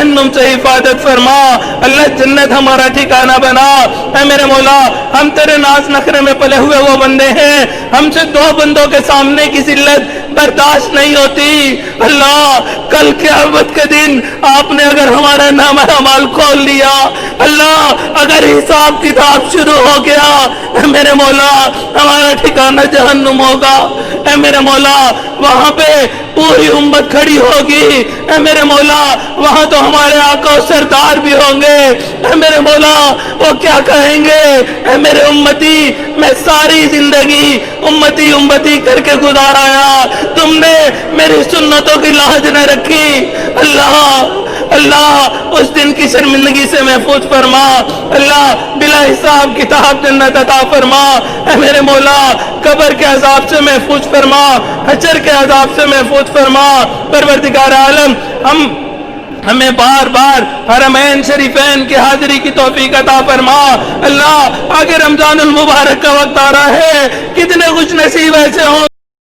جہنم سے حفاظت فرما، اللہ جنت ہمارا ٹھکانہ بنا۔ اے میرے مولا، ہم تیرے ناز نخرے میں پلے ہوئے وہ بندے ہیں، ہم سے دو بندوں کے سامنے کی ذلت برداشت نہیں ہوتی۔ اللہ کل قیامت کے دن آپ نے اگر ہمارا نام اعمال کھول لیا، اللہ اگر حساب کتاب شروع ہو گیا، اے میرے مولا ہمارا ٹھکانہ جہنم ہوگا۔ اے میرے مولا وہاں پہ پوری امت کھڑی ہوگی، اے میرے مولا وہاں تو ہمارے آقا و سردار بھی ہوں گے۔ اے میرے مولا وہ کیا کہیں گے، اے میرے امتی میں ساری زندگی امتی امتی کر کے گزارایا، تم نے میری سنتوں کی لاج نہ رکھی۔ اللہ اس دن کی شرمندگی سے محفوظ فرما، اللہ بلا حساب کتاب جنت عطا فرما۔ اے میرے مولا قبر کے عذاب سے محفوظ فرما، حشر کے عذاب سے محفوظ فرما۔ پروردگار عالم ہمیں بار بار حرمین شریفین کی حاضری کی توفیق عطا فرما۔ اللہ آگے رمضان المبارک کا وقت آ رہا ہے، کتنے خوش نصیب ایسے ہوں